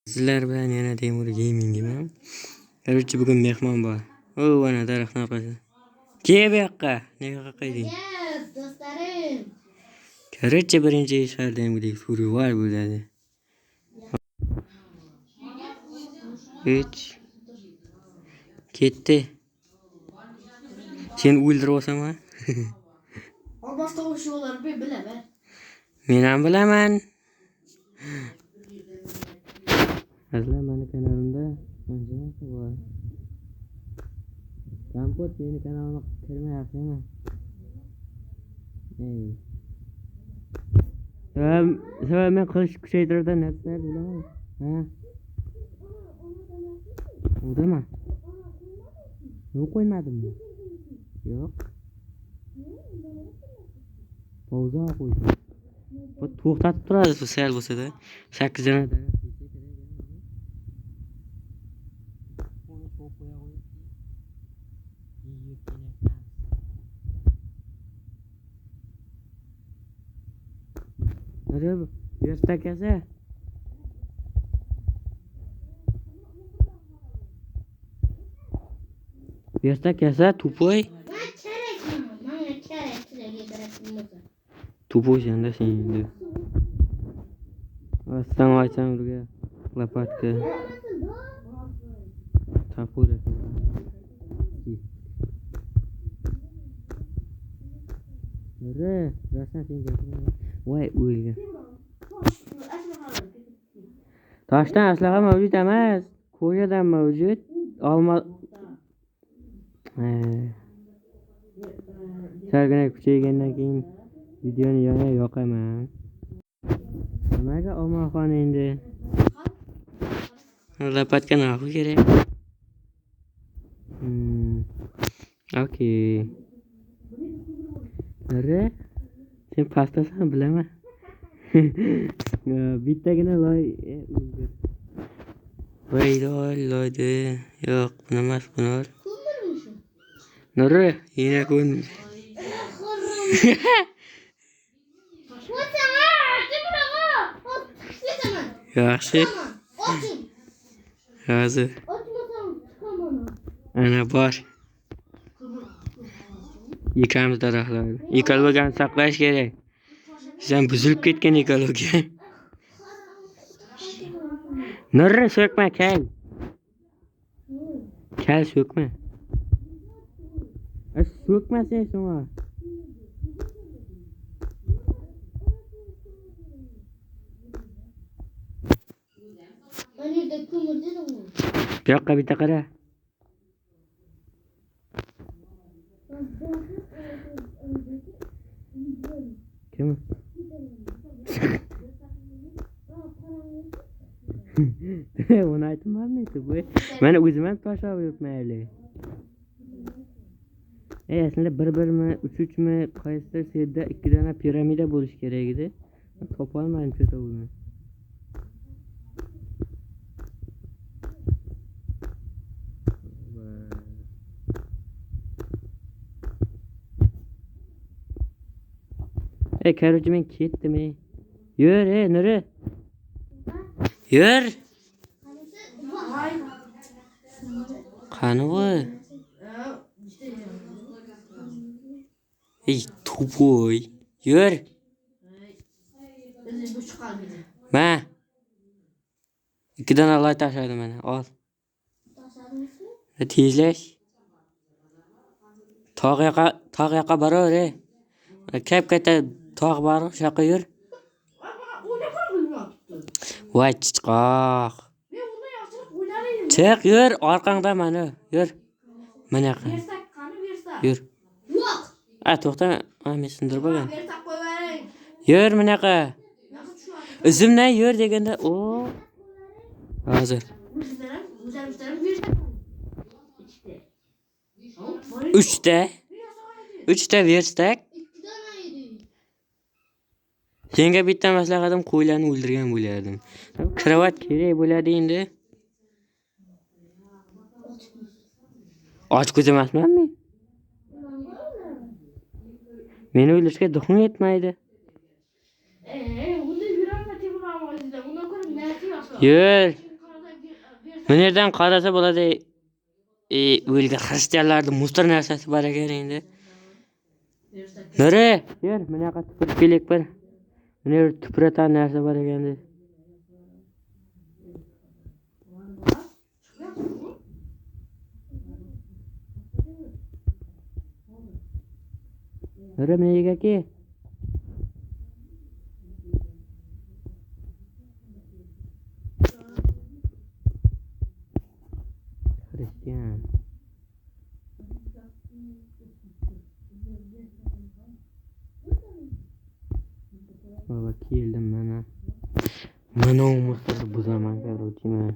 Sizlar bilan yana Temur Gaming'man. Короче, bugun mehmon bor. O, ana daraxtni orqasida. Kel bu yoqqa. Nega qaqayding? Do'stlarim. Короче, birinchi ish qardimdek survival bo'ladi. 3 ketdi. Sen o'ldirib olsam-a? Boshqa o'shalarni bilaman. Men ham bilaman. Azlar meni kanalimda qancha narsa bor. Kompot meni kanalimga kirmayapsizmi? Sabab men qilich kuchaytiradigan narsalar bilaman. Ha? Udami? Yo'q qo'ymadimmi? Yo'q. Pauza qo'ydim. Bu to'xtatib turadi bu sal bo'lsa-da. 8 jana. Nere bu? Yerda kasa. Yerda kasa tupoy. Menga kerak sizlarga kerak. Tupoy senda sen endi. Aslan aytsam urga. Lopatka. Tapur. Nere? Rasman sen gapirma. Voy o'lgan. Toshdan aslaga mavjud emas. Ko'yadan mavjud. Olma. Sargina kuchaygandan keyin videoni yana yoqaman. Nimaga olmaxon endi? Lopatka naxu kerak. Okey. Nere? Sen pastasan bilaman. Bittagina loy loydi. Yo'q, buni emas, buni ol. Nuri, yine kun. Yaxshi. Hozir. Ana bor. Yıkamiz daraxtlarni. Ekologiyani saqlash kerak. Sen buzilib ketgan ekologiya. Nuri so'kma, kel. Kel so'kma. So'kma sen shunga. Menga ko'mir dedingmi? Bu yoqqa bitta qara. Kim? Onu aytmadimmi bu? Meni o'zim ham tashlab yuribman. Aslında 1-1 mi, 3-3 mi, qaysidir serda 2 dona piramida bo'lish kerak edi. Topolmadim shu buni. Короче, men ketdim. Yur, Nuri. Yur. Qani bu? Ey, tupoy. Yur. Ma. 2 dona loy tashladim mana. Ol. Tezlash. Tog' yoqqa boraver. Kap-katta tog' bor, shu yoqqa yur. Voy chiqoq. Chiq, yur, orqangda mana, yur. Mana yoqqa. Yur. Yo'q. To'xta, men sindirib olgan. Yur, mana yoqqa. Izimdan yur deganda, o. Hozir. 3 ta verstak. Senga bitta maslahatim, qo'ylarni o'ldirgan bo'lardim. Kravat kerak bo'ladi endi. Och ko'z emasman men. Meni o'ylashga duxim yetmaydi. Yur. Bu yerdan qarasa bo'ladi. O'ldi xristianlarning mustar narsasi bor ekan endi. Nari, yer, bunaqa tupurib kelak bir. Buni yer tupuratan narsa bor ekan dedi. Nari, menga ke. Hristiyan. Baba keldim mana. Mana umurtda buzaman короче men.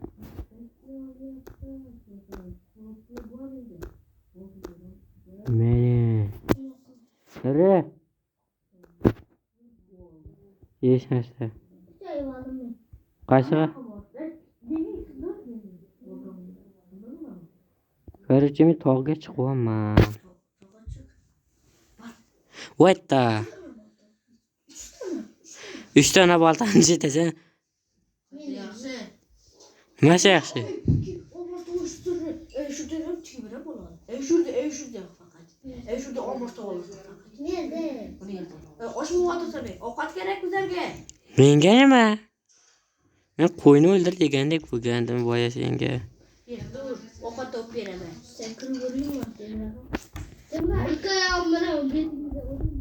Mene. Nari. Yeshashda. Qaysiga? Короче men tog'ga chiqyapman. Voyta. 3 dona boltani jetasan. Yaxshi. Nima yaxshi? Şurada fakat. Şurada olmazsa olur. Nerede? Oşmu oldu tabii. Ovqat kerak bizlarga. Menga nima? Men qo'yni o'ldir degandek bo'lgandim boya senga. Dur, ovqat topib beraman. Sen kirib ko'ringmi? Temur ikki oyog'im bilan betingizga urdim.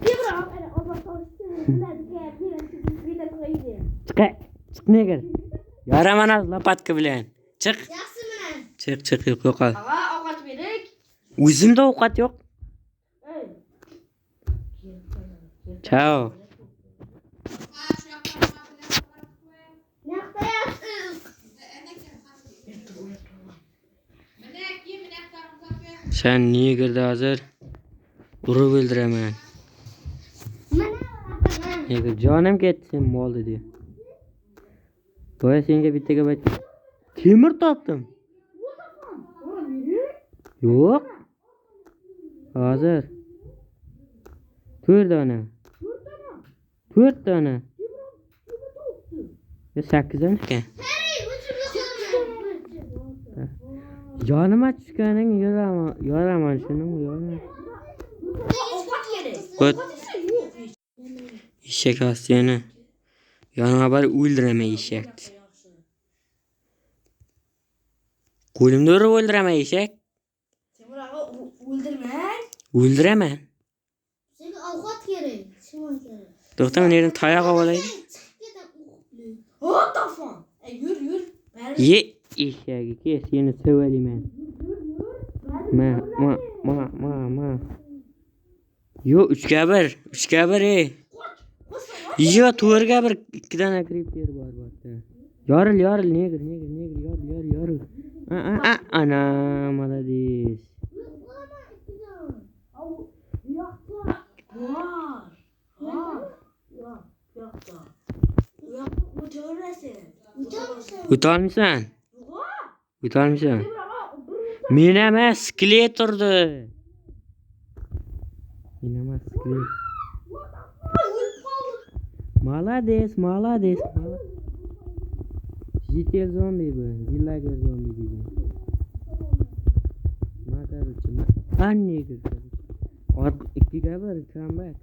Temur ana olmazsa bizlarga Chiq negar. Yaraman az lopatka bilan. Chiq. Yaxshimi? Chiq yo'qol. Ağa ovqat berik. O'zimda ovqat yo'q. Ciao. Sen niye girdi hazır? Urib o'ldiraman. Nega jonim ketsin mol dedi. Boya senga bittaga bayt. Temir topdim. Yo'q. Hozir. 4 dona. 4 dona. Ya 8 dona ekan. Jonima tushganing yoraman shuni yoraman. Ovqat kerak. O't. Eshak ostini. Yonima bor o'ldiraman eshakni. Qo'limda urib o'ldiraman eshak. Temur ağa o'ldirmang. O'ldiraman. Senga ovqat kerak. Shimon kerak. To'xta, men yerdan tayoq olaydi. What the fuck? Yur. Ye eshagi ke seni sevalayman. Ma. Yo 3 ga 1 Yo 4 ga 1 2 dona kripter bor bo'pti. Yoril negr yoril. Ana молодец. O'tolmaysan. Men emas, skelet turdi. Men emas, skelet. Молодец. Jitel zombi bu. Villager zombi degan. Ma короче, anniga. Orq 2 ga 1 comeback.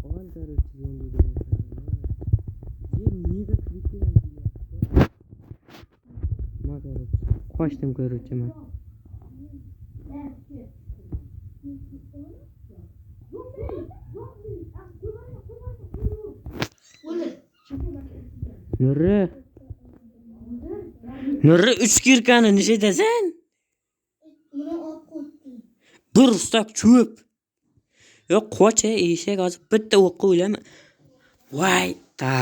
All короче zombi degan. Nega kritiran deyapti? Ma короче. Qochdim короче men. Nuri 3 kirkani nishetasan? Buni olib qo'ydim. Bir ustak cho'p. Yo qoch eshak hozir bitta o'qqa o'lama. Voy ta.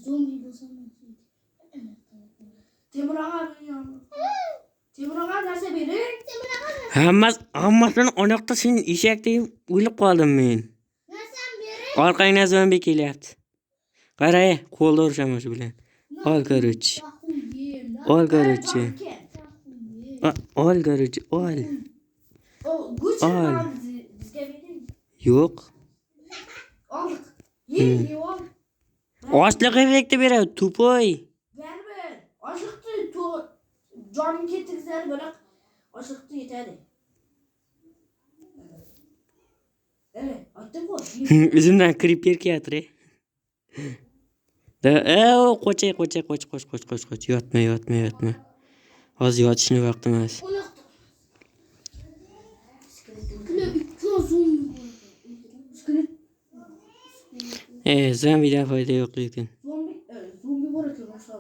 Zombi bo'lsam. Temur ağa narsa berik. Hammasini oyoqda sen eshak deb o'lib qoldim men. Narsam bering. Orqangdan zombi kelyapti. Qara, qo'lda urishaman shu bilan. Ol короче. Ol. Gucci bizga bering. Yo'q. Oldik. Ye ol. Ochliq effekti beradi, tupoy. Berme. Ochiqni jonim ketkizadi, biroq ochiqni yetadi. Evet, aytdim-ku. O'zimdan kirib ketayapti. Da, qo'ch. Yotma. Hozir yotishni vaqti emas. Zombiden foyda yo'q lekin. Zombi bor ekan o'sha.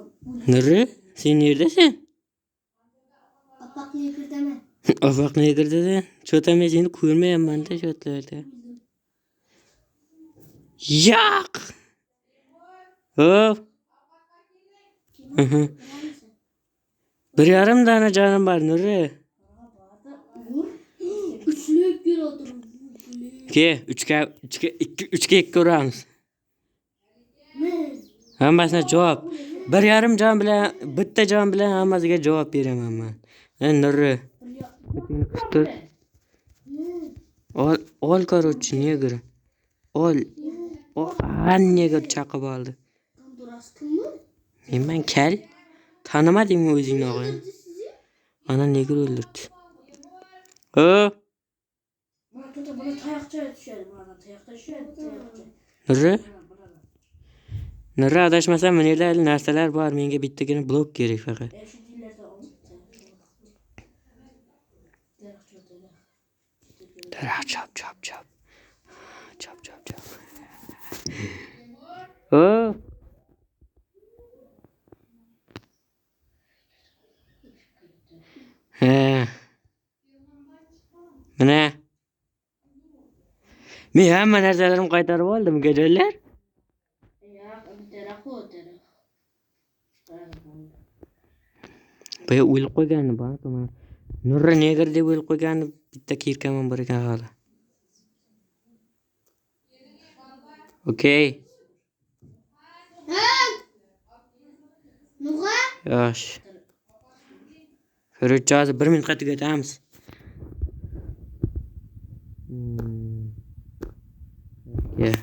Nuri, sen neredasan? Apaklıya kırdeme. Ofoq negirdida? Cho'tamay seni ko'rmayapman-da shotlarda. Yo'q. Hop. 1,5 dona jonim bor, Nuri. Üçlük gül oturur. Ke, 3ga 2 uramiz. Ne? Hammasini javob. 1,5 jon bilan, bitta jon bilan hammasiga javob beraman men. Nuri. Tur. Ol короче, negr. Ol. Negr chaqib oldi. Burası kim mi? Men kal. Tanimadingmi o'zingni og'ay? Ana negr o'ldirdi. Hop. Bana tayakça düşer. Bana tayakça düşer. Nuri. Nuri adashmasam menga narsalar bor. Menga bittagina blok kerak faqat. Şu dillerde olmuş. Chop. Oh. Mana. Men hamma narsalarimni qaytarib oldim, gajoylar. Ya, terak. Boya o'lib qo'ygani bor, mana. Nurra negr deb o'lib qo'ygani bitta kirkaman bor ekan hali. Okey. Nuga? Yosh. Ko'rib hozir 1 minutga tugatamiz. Yeah.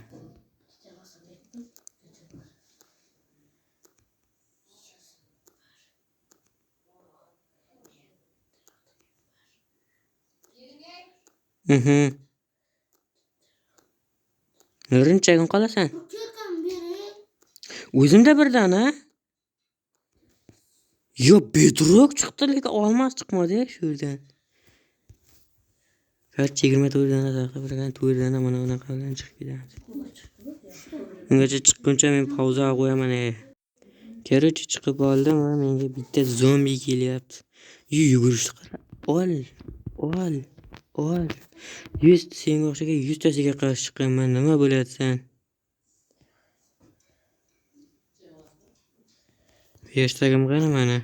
Nurinchagin qolasan. Türkan biri. O'zimda bir dona. Yo, bedrock chiqdi, lekin olmos chiqmadi shu yerdan. Kaç 24 dona saqlab turgan 4 dona mana bunaqa bilan chiqib ketadi. Ungacha chiqquncha men pauza qo'yaman. Короче, chiqib oldim va menga bitta zombi kelyapti. Yugurishni qara. Ol. 100 senga o'xshagan 100 tasiga qarshi chiqqanman. Nima bo'lyapsan? Hashtagim qani mana.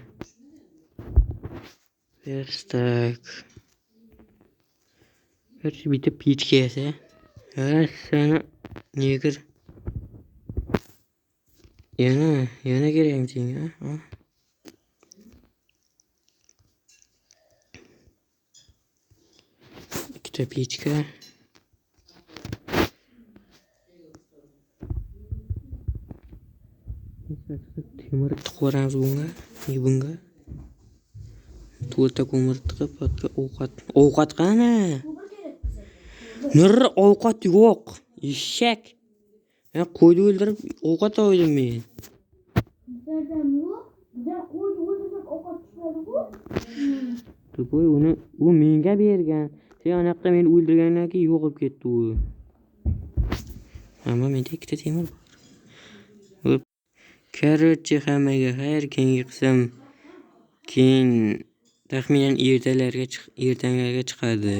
Hashtag. Короче, bitta pichka esa. Sana negr. Yana kerakmi senga? Ikkita pichka. Temir tiqvoramiz bunga. 4 ta ko'mir tiqib, ovqat qani? Nur ovqat yo'q. Eshak. Men qo'yni o'ldirib ovqat oldim men. Nereden bu? Bize koydu o'ldirsak ovqat tushadi bu. To'poy u menga bergan. Sen anaqa meni o'ldirgandan keyin yo'qib ketdi u. Ammo menda ikkita temir bor. Короче, hammaga xayr, keyingi qism keyin taxminan ertangaga chiqadi.